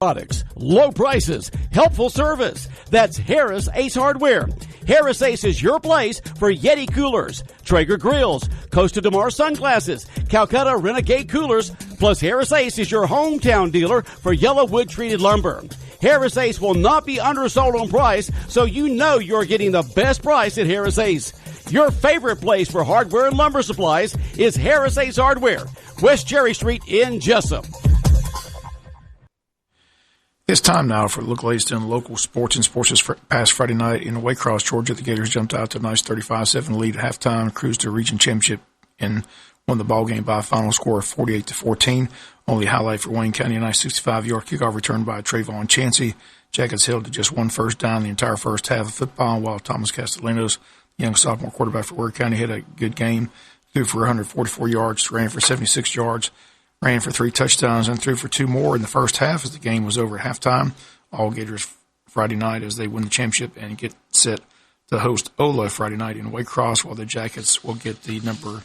Products, low prices, helpful service. That's Harris Ace Hardware. Harris Ace is your place for Yeti coolers, Traeger grills, Costa de Mar sunglasses, Calcutta Renegade coolers, plus Harris Ace is your hometown dealer for yellow wood treated lumber. Harris Ace will not be undersold on price, so you know you're getting the best price at Harris Ace. Your favorite place for hardware and lumber supplies is Harris Ace Hardware, West Cherry Street in Jesup. It's time now for look latest in local sports and sports this past Friday night in Waycross, Georgia. The Gators jumped out to a nice 35-7 lead at halftime, cruised to a region championship, and won the ball game by a final score of 48-14. Only highlight for Wayne County, a nice 65-yard kickoff return by Trayvon Chansey. Jackets held to just one first down the entire first half of football, while Thomas Castellanos, young sophomore quarterback for Ware County, had a good game. Threw for 144 yards, ran for 76 yards. Ran for 3 touchdowns and threw for 2 more in the first half as the game was over at halftime. All Gators Friday night as they win the championship and get set to host Ola Friday night in Waycross, while the Jackets will get the number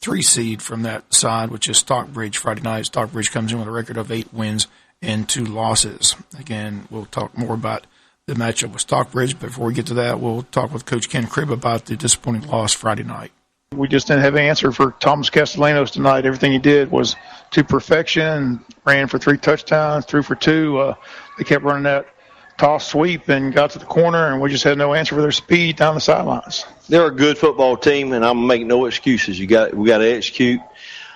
3 seed from that side, which is Stockbridge Friday night. Stockbridge comes in with a record of 8 wins and 2 losses. Again, we'll talk more about the matchup with Stockbridge. Before we get to that, we'll talk with Coach Ken Cribb about the disappointing loss Friday night. We just didn't have an answer for Thomas Castellanos tonight. Everything he did was to perfection. Ran for 3 touchdowns, threw for 2. They kept running that toss sweep and got to the corner, and we just had no answer for their speed down the sidelines. They're a good football team, and I'm making no excuses. We got to execute.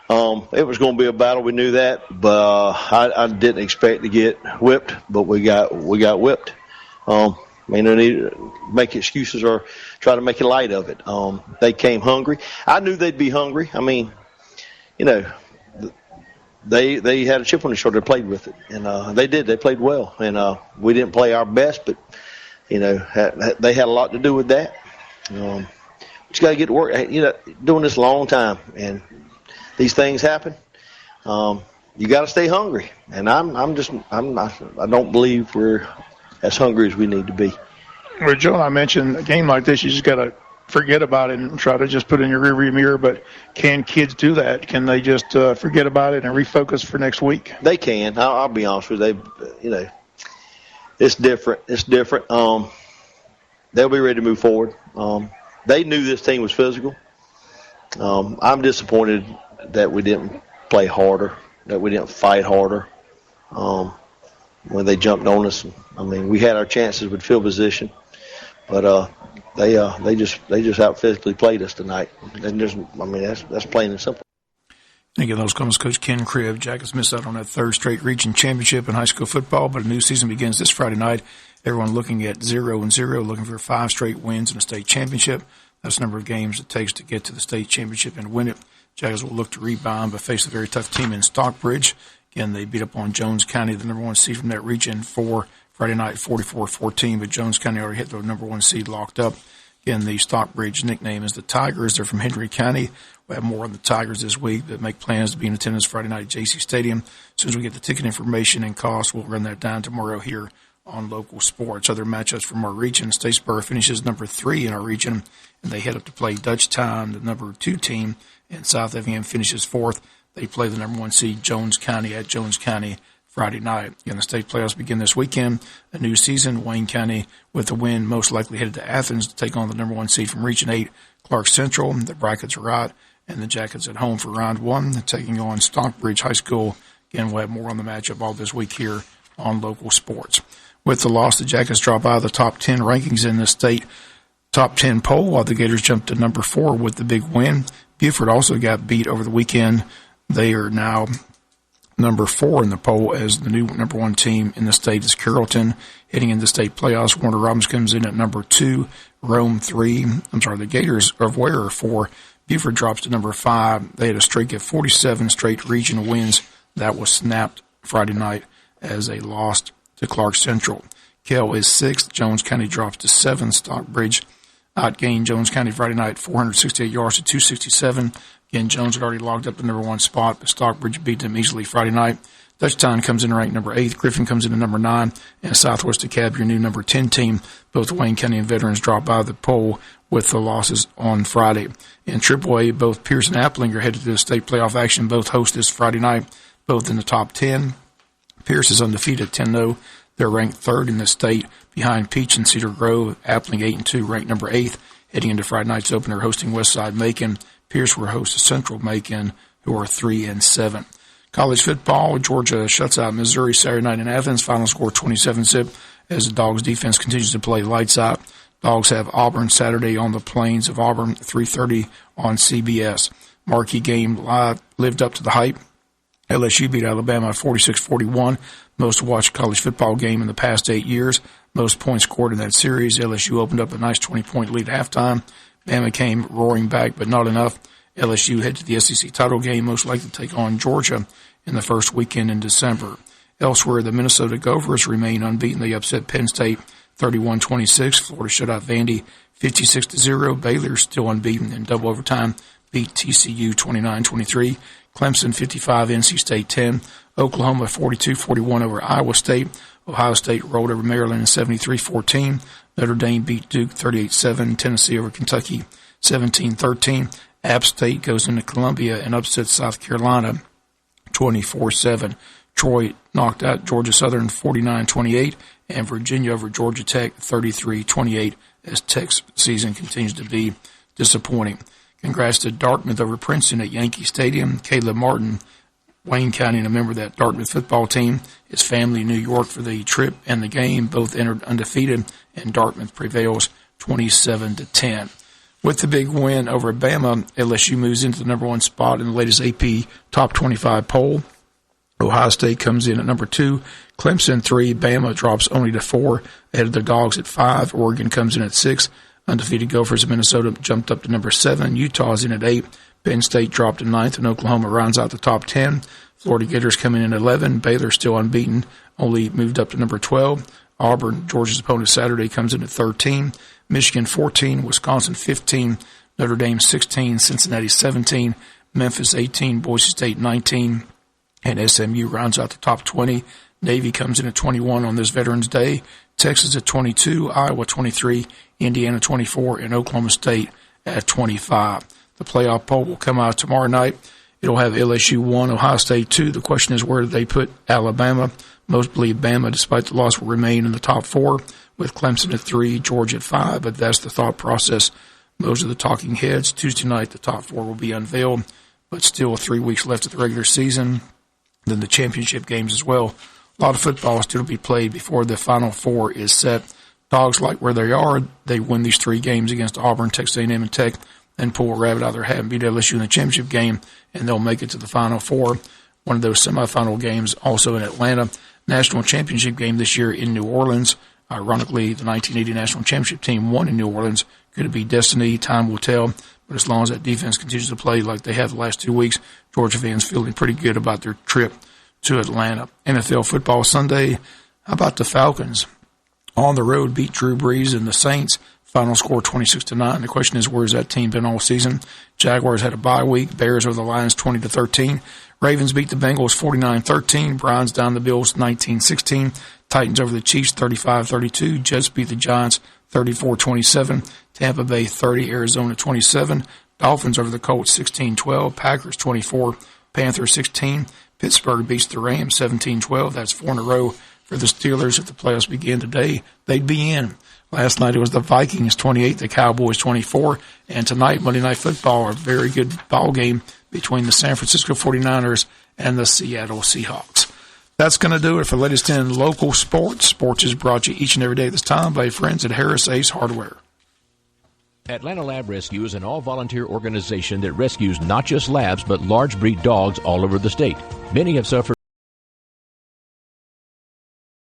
It was going to be a battle. We knew that, but I didn't expect to get whipped, but we got whipped. No need to make excuses or try to make a light of it. They came hungry. I knew they'd be hungry. I mean, they had a chip on their shoulder. They played with it, and they did. They played well, and we didn't play our best, but they had a lot to do with that. Just got to get to work. Doing this a long time, and these things happen. You got to stay hungry, and I don't believe we're as hungry as we need to be. Well, Joe and I mentioned a game like this, you just got to forget about it and try to just put it in your rearview mirror. But can kids do that? Can they just forget about it and refocus for next week? They can. I'll be honest with you. It's different. It's different. They'll be ready to move forward. They knew this team was physical. I'm disappointed that we didn't play harder, that we didn't fight harder. When they jumped on us, we had our chances with field position, but they just out physically played us tonight. And that's plain and simple. And again, those comments, Coach Ken Cribb. Jackets missed out on that 3rd straight region championship in high school football, but a new season begins this Friday night. Everyone looking at 0-0, looking for 5 straight wins in a state championship. That's the number of games it takes to get to the state championship and win it. Jackets will look to rebound, but face a very tough team in Stockbridge. Again, they beat up on Jones County, the number 1 seed from that region, for Friday night, 44-14, but Jones County already hit the number 1 seed locked up. Again, the Stockbridge nickname is the Tigers. They're from Henry County. We'll have more on the Tigers this week, but make plans to be in attendance Friday night at JC Stadium. As soon as we get the ticket information and cost, we'll run that down tomorrow here on Local Sports. Other matchups from our region, Statesboro finishes number 3 in our region, and they head up to play Dutchtown, the number 2 team, and South Effingham finishes 4th. They play the number 1 seed, Jones County, at Jones County Friday night. Again, the state playoffs begin this weekend. A new season, Wayne County with the win, most likely headed to Athens to take on the number 1 seed from Region 8, Clark Central. The brackets are out, and the Jackets at home for round 1, taking on Stockbridge High School. Again, we'll have more on the matchup all this week here on Local Sports. With the loss, the Jackets drop out of the top 10 rankings in the state top 10 poll, while the Gators jumped to number 4 with the big win. Buford also got beat over the weekend. They are now number 4 in the poll as the new number 1 team in the state is Carrollton. Heading into state playoffs, Warner Robins comes in at number 2, Rome 3. The Gators of Ware are 4. Buford drops to number 5. They had a streak of 47 straight regional wins. That was snapped Friday night as they lost to Clark Central. Kell is 6th. Jones County drops to 7th. Stockbridge outgained Jones County Friday night, 468 yards to 267. Again, Jones had already logged up the number 1 spot, but Stockbridge beat them easily Friday night. Dutchtown comes in ranked number 8. Griffin comes in at number 9. And Southwest DeKalb, your new number 10 team. Both Wayne County and Veterans drop out of the poll with the losses on Friday. In AAA, both Pierce and Appling are headed to the state playoff action. Both host this Friday night, both in the top 10. Pierce is undefeated at 10-0. They're ranked third in the state behind Peach and Cedar Grove. Appling 8-2, ranked number 8. Heading into Friday night's opener, hosting Westside Macon. Pierce will host Central Macon, who are 3-7. College football, Georgia shuts out Missouri Saturday night in Athens. Final score 27-zip as the Dogs defense continues to play lights out. Dogs have Auburn Saturday on the Plains of Auburn, 3:30 on CBS. Marquee game live lived up to the hype. LSU beat Alabama 46-41. Most watched college football game in the past 8 years. Most points scored in that series. LSU opened up a nice 20-point lead at halftime. Bama came roaring back, but not enough. LSU head to the SEC title game, most likely to take on Georgia in the first weekend in December. Elsewhere, the Minnesota Gophers remain unbeaten. They upset Penn State 31-26. Florida shut out Vandy 56-0. Baylor still unbeaten in double overtime. Beat TCU 29-23. Clemson 55, NC State 10. Oklahoma 42-41 over Iowa State. Ohio State rolled over Maryland 73-14. Notre Dame beat Duke 38-7. Tennessee over Kentucky 17-13. App State goes into Columbia and upsets South Carolina 24-7. Troy knocked out Georgia Southern 49-28, and Virginia over Georgia Tech 33-28 as Tech's season continues to be disappointing. Congrats to Dartmouth over Princeton at Yankee Stadium. Caleb Martin, Wayne County, and a member of that Dartmouth football team. His family in New York for the trip and the game both entered undefeated, and Dartmouth prevails 27-10. With the big win over Bama, LSU moves into the number 1 spot in the latest AP Top 25 poll. Ohio State comes in at number 2, Clemson 3, Bama drops only to 4, ahead of the Dogs at 5, Oregon comes in at 6, undefeated Gophers of Minnesota jumped up to number 7, Utah's in at 8, Penn State dropped to 9th, and Oklahoma rounds out the top 10. Florida Gators come in at 11, Baylor still unbeaten, only moved up to number 12. Auburn, Georgia's opponent Saturday, comes in at 13, Michigan 14, Wisconsin 15, Notre Dame 16, Cincinnati 17, Memphis 18, Boise State 19, and SMU rounds out the top 20. Navy comes in at 21 on this Veterans Day. Texas at 22, Iowa 23, Indiana 24, and Oklahoma State at 25. The playoff poll will come out tomorrow night. It'll have LSU 1, Ohio State 2. The question is, where do they put Alabama? Most believe Bama, despite the loss, will remain in the top 4, with Clemson at 3, Georgia at 5. But that's the thought process. Those are the talking heads. Tuesday night, the top 4 will be unveiled, but still 3 weeks left of the regular season. Then the championship games as well. A lot of football still to be played before the Final Four is set. Dogs like where they are. They win these 3 games against Auburn, Texas A&M, and Tech, and pull a rabbit out of their hat and beat LSU in the championship game, and they'll make it to the Final Four. One of those semifinal games also in Atlanta. National championship game this year in New Orleans. Ironically, the 1980 national championship team won in New Orleans. Could it be destiny? Time will tell. But as long as that defense continues to play like they have the last 2 weeks, Georgia fans feeling pretty good about their trip to Atlanta. NFL football Sunday. How about the Falcons? On the road, beat Drew Brees and the Saints. Final score 26-9. The question is, where's that team been all season? Jaguars had a bye week. Bears over the Lions 20-13. Ravens beat the Bengals 49-13. Browns down the Bills 19-16. Titans over the Chiefs 35-32. Jets beat the Giants 34-27. Tampa Bay 30, Arizona 27. Dolphins over the Colts 16-12. Packers 24, Panthers 16. Pittsburgh beats the Rams 17-12. That's 4 in a row for the Steelers. If the playoffs begin today, they'd be in. Last night it was the Vikings 28, the Cowboys 24. And tonight, Monday Night Football, a very good ball game between the San Francisco 49ers and the Seattle Seahawks. That's going to do it for the latest in local sports. Sports is brought to you each and every day at this time by friends at Harris Ace Hardware. Atlanta Lab Rescue is an all-volunteer organization that rescues not just labs, but large breed dogs all over the state. Many have suffered